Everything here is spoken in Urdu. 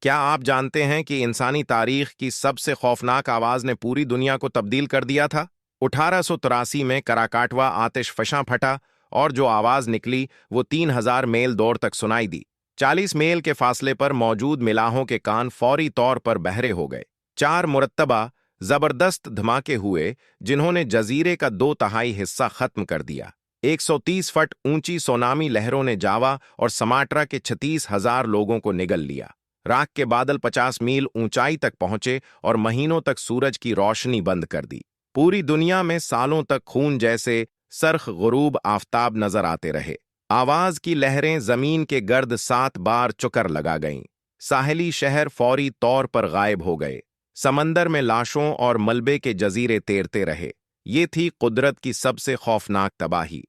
کیا آپ جانتے ہیں کہ انسانی تاریخ کی سب سے خوفناک آواز نے پوری دنیا کو تبدیل کر دیا تھا؟ 1883 میں کراکاٹوا آتش فشاں پھٹا اور جو آواز نکلی وہ 3000 میل دور تک سنائی دی۔ 40 میل کے فاصلے پر موجود ملاحوں کے کان فوری طور پر بہرے ہو گئے۔ 4 مرتبہ زبردست دھماکے ہوئے جنہوں نے جزیرے کا 2/3 حصہ ختم کر دیا۔ 130 فٹ اونچی سونامی لہروں نے جاوا اور سماٹرا کے 36,000 لوگوں کو نگل لیا۔ راکھ کے بادل 50 میل اونچائی تک پہنچے اور مہینوں تک سورج کی روشنی بند کر دی۔ پوری دنیا میں سالوں تک خون جیسے سرخ غروب آفتاب نظر آتے رہے۔ آواز کی لہریں زمین کے گرد 7 بار چکر لگا گئیں۔ ساحلی شہر فوری طور پر غائب ہو گئے۔ سمندر میں لاشوں اور ملبے کے جزیرے تیرتے رہے۔ یہ تھی قدرت کی سب سے خوفناک تباہی۔